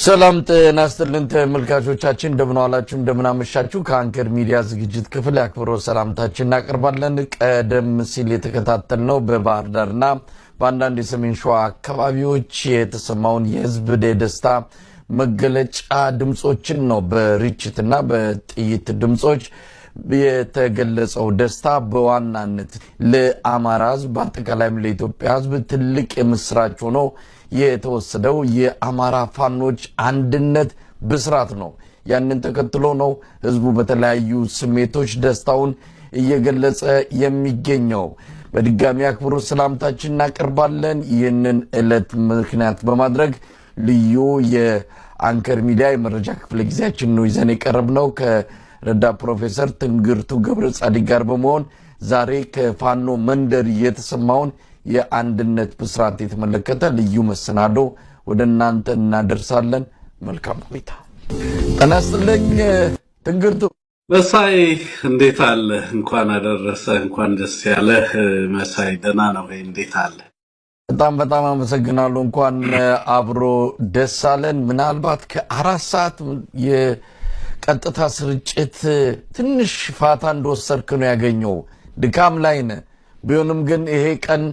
ሰላም ጤና ይስጥልን ተመልካቾቻችን እንደምን ዋላችሁ እንደምን አመሻችሁ ከአንከር ሚዲያ ዝግጅት ክፍል ያክብሮ ሰላምታችን እናቀርባለን። ቀደም ሲል የተከታተልነው በባህር ዳርና በአንዳንድ የሰሜን ሸዋ አካባቢዎች የተሰማውን የህዝብ ደስታ መገለጫ ድምጾችን ነው። በርችትና በጥይት ድምጾች የተገለጸው ደስታ በዋናነት ለአማራ ህዝብ በአጠቃላይም ለኢትዮጵያ ህዝብ ትልቅ የምስራች ሆኖ የተወሰደው የአማራ ፋኖች አንድነት ብስራት ነው። ያንን ተከትሎ ነው ህዝቡ በተለያዩ ስሜቶች ደስታውን እየገለጸ የሚገኘው። በድጋሚ አክብሮ ሰላምታችን እናቀርባለን። ይህንን ዕለት ምክንያት በማድረግ ልዩ የአንከር ሚዲያ የመረጃ ክፍለ ጊዜያችን ነው ይዘን የቀረብነው ከረዳት ፕሮፌሰር ትንግርቱ ገብረ ጻዲቅ ጋር በመሆን ዛሬ ከፋኖ መንደር የተሰማውን የአንድነት ብስራት የተመለከተ ልዩ መሰናዶ ወደ እናንተ እናደርሳለን። መልካም ቆይታ። ጤና ይስጥልኝ ትንግርቱ። መሳይ እንዴት አለ? እንኳን አደረሰ፣ እንኳን ደስ ያለ። መሳይ ደህና ነው ወይ? እንዴት አለ? በጣም አመሰግናለሁ። እንኳን አብሮ ደስ አለን። ምናልባት ከ4 ሰዓት የቀጥታ ስርጭት ትንሽ ፋታ እንደወሰድክ ነው ያገኘው። ድካም ላይ ነህ። ቢሆንም ግን ይሄ ቀን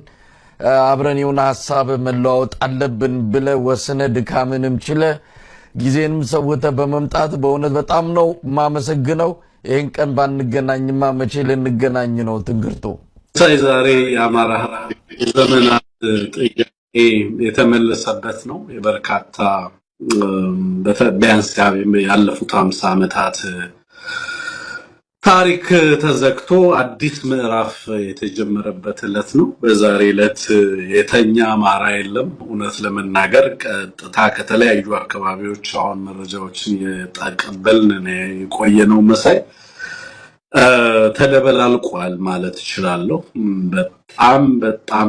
አብረን የሆነ ሐሳብ መለዋወጥ አለብን ብለ ወስነ ድካምንም ችለ ጊዜንም ሰውተ በመምጣት በእውነት በጣም ነው ማመሰግነው። ይሄን ቀን ባንገናኝማ መቼ ልንገናኝ ነው? ትንግርቱ ዛሬ የአማራ ዘመናት ጥያቄ የተመለሰበት ነው። የበርካታ ቢያንስ ያለፉት 50 ዓመታት ታሪክ ተዘግቶ አዲስ ምዕራፍ የተጀመረበት ዕለት ነው። በዛሬ ዕለት የተኛ አማራ የለም። እውነት ለመናገር ቀጥታ ከተለያዩ አካባቢዎች አሁን መረጃዎችን የተቀበልን የቆየነው መሳይ ተደበላልቋል ማለት እችላለሁ።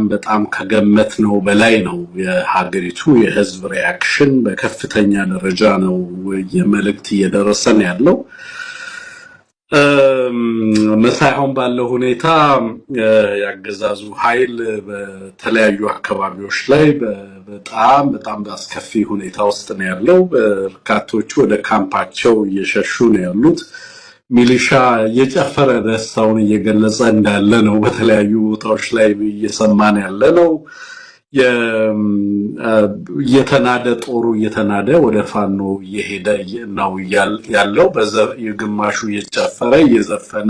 በጣም ከገመትነው በላይ ነው የሀገሪቱ የህዝብ ሪአክሽን። በከፍተኛ ደረጃ ነው የመልእክት እየደረሰን ያለው። መሳይሆን ባለው ሁኔታ ያገዛዙ ኃይል በተለያዩ አካባቢዎች ላይ በጣም አስከፊ ሁኔታ ውስጥ ነው ያለው። በርካቶቹ ወደ ካምፓቸው እየሸሹ ነው ያሉት። ሚሊሻ እየጨፈረ ደስታውን እየገለጸ እንዳለ ነው በተለያዩ ቦታዎች ላይ እየሰማን ያለ ነው። የተናደ ጦሩ እየተናደ ወደ ፋኖ እየሄደ ነው ያለው። የግማሹ እየጨፈረ እየዘፈነ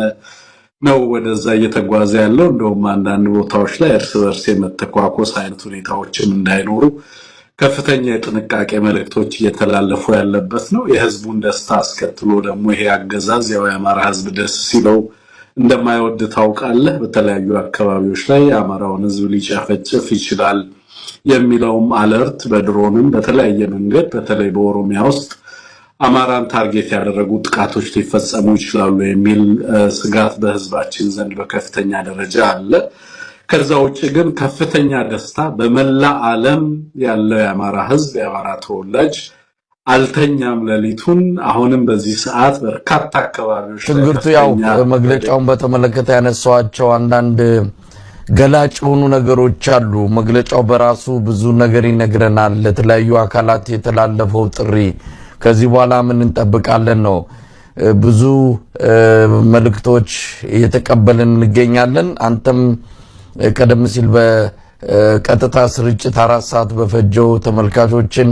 ነው ወደዛ እየተጓዘ ያለው። እንደውም አንዳንድ ቦታዎች ላይ እርስ በርስ የመተኳኮስ አይነት ሁኔታዎችም እንዳይኖሩ ከፍተኛ የጥንቃቄ መልእክቶች እየተላለፉ ያለበት ነው። የህዝቡን ደስታ አስከትሎ ደግሞ ይሄ አገዛዝ ያው የአማራ ህዝብ ደስ ሲለው እንደማይወድ ታውቃለህ። በተለያዩ አካባቢዎች ላይ አማራውን ህዝብ ሊጨፈጭፍ ይችላል የሚለውም አለርት በድሮንም በተለያየ መንገድ በተለይ በኦሮሚያ ውስጥ አማራን ታርጌት ያደረጉ ጥቃቶች ሊፈጸሙ ይችላሉ የሚል ስጋት በህዝባችን ዘንድ በከፍተኛ ደረጃ አለ። ከዛ ውጭ ግን ከፍተኛ ደስታ በመላ ዓለም ያለው የአማራ ህዝብ የአማራ ተወላጅ አልተኛም ሌሊቱን። አሁንም በዚህ ሰዓት በርካታ አካባቢዎች ትንግርቱ ያው መግለጫውን በተመለከተ ያነሳዋቸው አንዳንድ ገላጭ የሆኑ ነገሮች አሉ። መግለጫው በራሱ ብዙ ነገር ይነግረናል። ለተለያዩ አካላት የተላለፈው ጥሪ ከዚህ በኋላ ምን እንጠብቃለን ነው። ብዙ መልእክቶች እየተቀበልን እንገኛለን። አንተም ቀደም ሲል በቀጥታ ስርጭት 4 ሰዓት በፈጀው ተመልካቾችን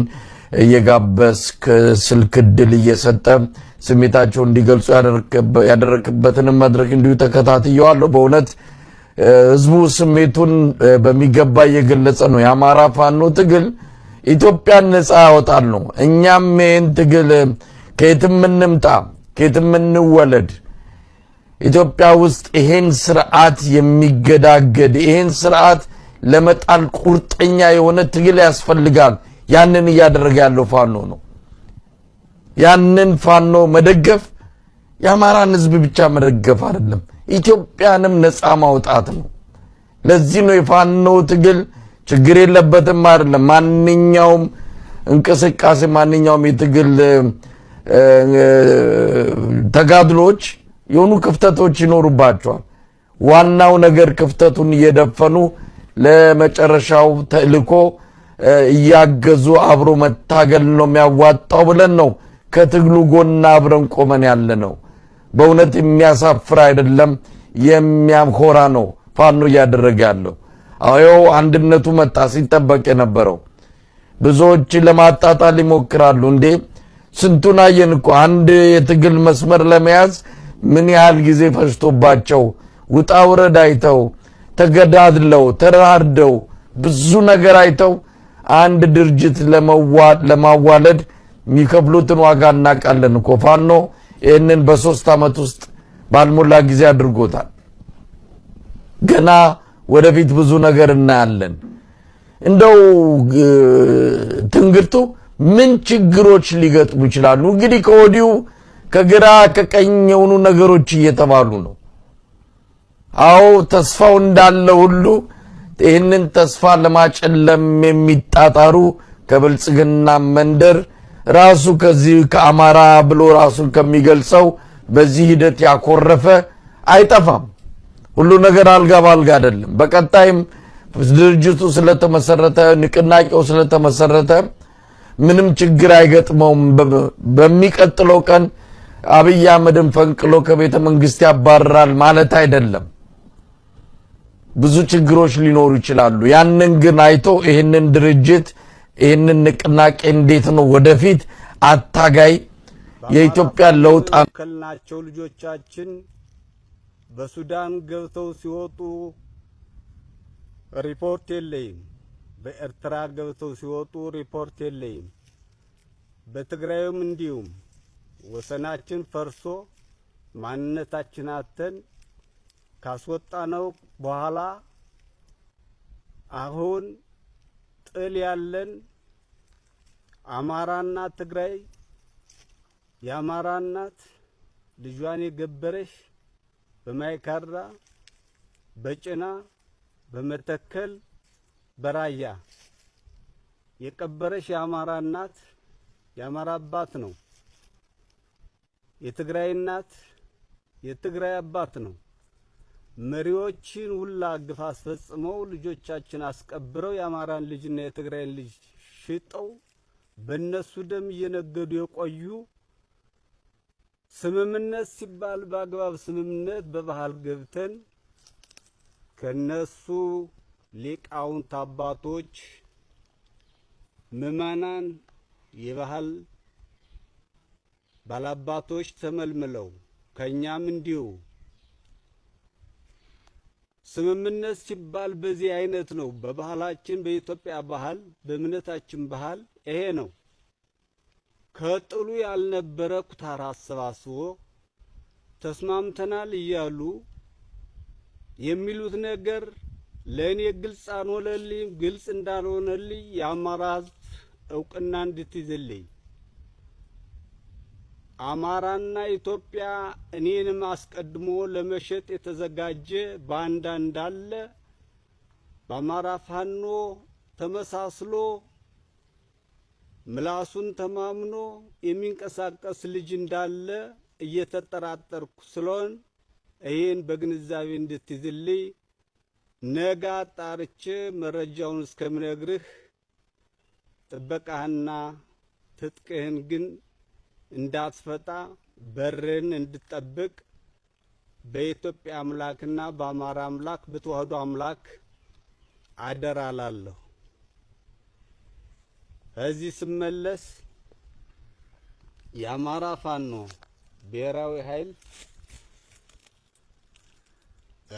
እየጋበስክ ስልክ ድል እየሰጠ ስሜታቸውን እንዲገልጹ ያደረክበትን መድረክ እንዲሁ ተከታትየዋለሁ። በእውነት ህዝቡ ስሜቱን በሚገባ እየገለጸ ነው። የአማራ ፋኖ ትግል ኢትዮጵያን ነፃ ያወጣል ነው። እኛም ይህን ትግል ከየትም እንምጣ ከየትም እንወለድ ኢትዮጵያ ውስጥ ይሄን ስርዓት የሚገዳገድ ይሄን ስርዓት ለመጣል ቁርጠኛ የሆነ ትግል ያስፈልጋል። ያንን እያደረገ ያለው ፋኖ ነው። ያንን ፋኖ መደገፍ የአማራን ህዝብ ብቻ መደገፍ አይደለም፣ ኢትዮጵያንም ነፃ ማውጣት ነው። ለዚህ ነው የፋኖ ትግል ችግር የለበትም አይደለም። ማንኛውም እንቅስቃሴ ማንኛውም የትግል ተጋድሎች የሆኑ ክፍተቶች ይኖሩባቸዋል። ዋናው ነገር ክፍተቱን እየደፈኑ ለመጨረሻው ተልእኮ እያገዙ አብሮ መታገል ነው የሚያዋጣው ብለን ነው ከትግሉ ጎን አብረን ቆመን ያለ ነው። በእውነት የሚያሳፍር አይደለም፣ የሚያኮራ ነው ፋኖ እያደረገ ያለው። አዎ አንድነቱ መጣ ሲጠበቅ የነበረው ብዙዎች ለማጣጣል ይሞክራሉ። እንዴ ስንቱን አየን እኮ አንድ የትግል መስመር ለመያዝ ምን ያህል ጊዜ ፈጅቶባቸው ውጣ ውረድ አይተው ተገዳድለው ተራርደው ብዙ ነገር አይተው አንድ ድርጅት ለማዋለድ የሚከፍሉትን ዋጋ እናውቃለን እኮ። ፋኖ ይህንን በ3 ዓመት ውስጥ ባልሞላ ጊዜ አድርጎታል። ገና ወደፊት ብዙ ነገር እናያለን። እንደው ትንግርቱ ምን ችግሮች ሊገጥሙ ይችላሉ? እንግዲህ ከወዲሁ ከግራ ከቀኝ የሆኑ ነገሮች እየተባሉ ነው። አዎ ተስፋው እንዳለ ሁሉ ይህንን ተስፋ ለማጨለም የሚጣጣሩ ከብልጽግና መንደር ራሱ ከዚህ ከአማራ ብሎ ራሱን ከሚገልጸው በዚህ ሂደት ያኮረፈ አይጠፋም። ሁሉ ነገር አልጋ ባልጋ አይደለም። በቀጣይም ድርጅቱ ስለተመሰረተ ንቅናቄው ስለተመሰረተ ምንም ችግር አይገጥመውም። በሚቀጥለው ቀን አብይ አህመድን ፈንቅሎ ከቤተ መንግስት ያባረራል ማለት አይደለም። ብዙ ችግሮች ሊኖሩ ይችላሉ። ያንን ግን አይቶ ይህንን ድርጅት ይህንን ንቅናቄ እንዴት ነው ወደፊት አታጋይ የኢትዮጵያ ለውጥ ከልናቸው ልጆቻችን በሱዳን ገብተው ሲወጡ ሪፖርት የለይም። በኤርትራ ገብተው ሲወጡ ሪፖርት የለይም። በትግራይም እንዲሁም ወሰናችን ፈርሶ ማንነታችን አተን ካስወጣነው በኋላ አሁን ጥል ያለን አማራና ትግራይ የአማራ እናት ልጇን የገበረሽ በማይካድራ በጭና በመተከል በራያ የቀበረሽ የአማራ እናት የአማራ አባት ነው። የትግራይ እናት የትግራይ አባት ነው። መሪዎችን ሁላ ግፍ አስፈጽመው ልጆቻችን አስቀብረው የአማራን ልጅና የትግራይን ልጅ ሽጠው በእነሱ ደም እየነገዱ የቆዩ ስምምነት ሲባል በአግባብ ስምምነት በባህል ገብተን ከነሱ ሊቃውንት አባቶች ምዕመናን የባህል ባላባቶች ተመልምለው ከኛም እንዲሁ ስምምነት ሲባል በዚህ አይነት ነው። በባህላችን በኢትዮጵያ ባህል በእምነታችን ባህል ይሄ ነው። ከጥሉ ያልነበረ ኩታራ አሰባስቦ ተስማምተናል እያሉ የሚሉት ነገር ለእኔ ግልጽ አልሆነልኝ። ግልጽ እንዳልሆነልኝ የአማራ ሕዝብ እውቅና እንድትይዝልኝ አማራና ኢትዮጵያ እኔንም አስቀድሞ ለመሸጥ የተዘጋጀ ባንዳ እንዳለ በአማራ ፋኖ ተመሳስሎ ምላሱን ተማምኖ የሚንቀሳቀስ ልጅ እንዳለ እየተጠራጠርኩ ስለሆን ይሄን በግንዛቤ እንድትይዝልኝ ነገ አጣርቼ መረጃውን እስከምነግርህ ጥበቃህና ትጥቅህን ግን እንዳትፈታ በርን እንድትጠብቅ በኢትዮጵያ አምላክና በአማራ አምላክ በተዋህዶ አምላክ አደራላለሁ። እዚህ ስመለስ የአማራ ፋኖ ብሔራዊ ኃይል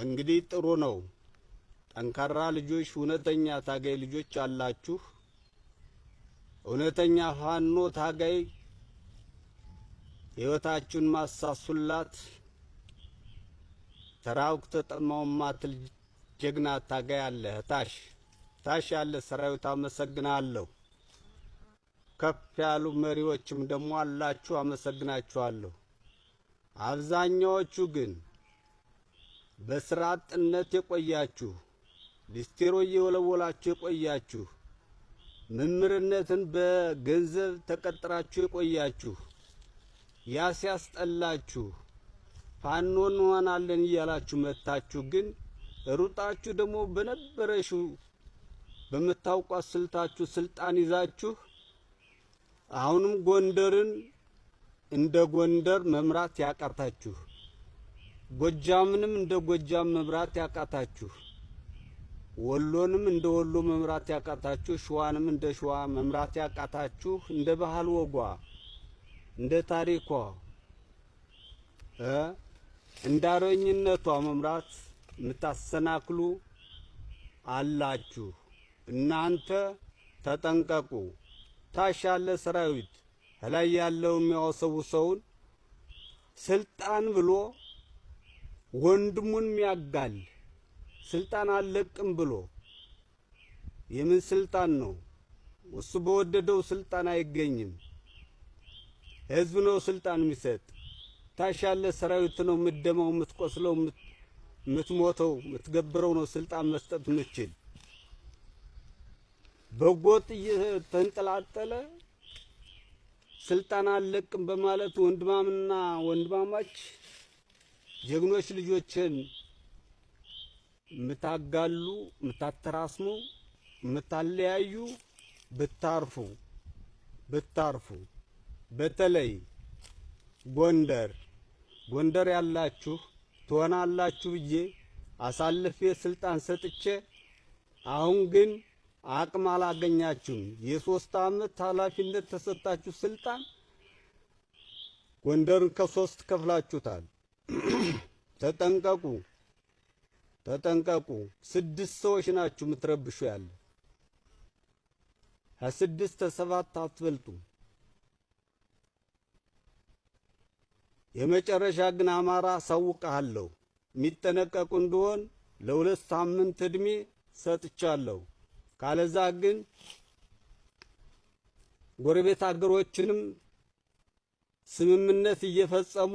እንግዲህ ጥሩ ነው። ጠንካራ ልጆች፣ እውነተኛ ታጋይ ልጆች አላችሁ። እውነተኛ ፋኖ ታጋይ ሕይወታችሁን ማሳሱላት ተራውክ ተጠማው ማትል ጀግና ታጋይ አለ። ታሽ ያለ ሰራዊት አመሰግናለሁ። ከፍ ያሉ መሪዎችም ደግሞ አላችሁ፣ አመሰግናችኋለሁ። አብዛኛዎቹ ግን በስራ አጥነት የቆያችሁ፣ ሊስቴሮ እየወለወላችሁ የቆያችሁ፣ መምህርነትን በገንዘብ ተቀጥራችሁ የቆያችሁ፣ ያስያስጠላችሁ ፋኖ እንሆናለን እያላችሁ መታችሁ ግን ሩጣችሁ ደግሞ በነበረሽው በመታውቋት ስልታችሁ ስልጣን ይዛችሁ አሁንም ጎንደርን እንደ ጎንደር መምራት ያቃታችሁ፣ ጎጃምንም እንደ ጎጃም መምራት ያቃታችሁ፣ ወሎንም እንደ ወሎ መምራት ያቃታችሁ፣ ሸዋንም እንደ ሸዋ መምራት ያቃታችሁ፣ እንደ ባህል ወጓ እንደ ታሪኳ እንደ አርበኝነቷ መምራት የምታሰናክሉ አላችሁ። እናንተ ተጠንቀቁ። ታች ያለ ሰራዊት ላይ ያለው የሚያወሰውሰውን ስልጣን ብሎ ወንድሙን የሚያጋል ስልጣን አለቅም ብሎ የምን ስልጣን ነው? እሱ በወደደው ስልጣን አይገኝም። ህዝብ ነው ስልጣን የሚሰጥ። ታች ያለ ሰራዊት ነው የምትደማው፣ የምትቆስለው፣ የምትሞተው፣ የምትገብረው ነው ስልጣን መስጠት የምችል። በጎጥ እየተንጠላጠለ ስልጣን አለቅም በማለት ወንድማምና ወንድማማች ጀግኖች ልጆችን ምታጋሉ፣ ምታተራስሙ፣ ምታለያዩ ብታርፉ በተለይ ጎንደር ያላችሁ ትሆናላችሁ ብዬ አሳልፌ ስልጣን ሰጥቼ አሁን ግን አቅም አላገኛችሁም። የ3 ዓመት ኃላፊነት ተሰጣችሁ ስልጣን ጎንደርን ከ3 ከፍላችሁታል። ተጠንቀቁ። 6 ሰዎች ናችሁ የምትረብሹ ያለ ከ6 7 አትበልጡ። የመጨረሻ ግን አማራ ሳውቃለሁ የሚጠነቀቁ እንደሆን ለ2 ሳምንት እድሜ ሰጥቻለሁ። ካለዛ ግን ጎረቤት አገሮችንም ስምምነት እየፈጸሙ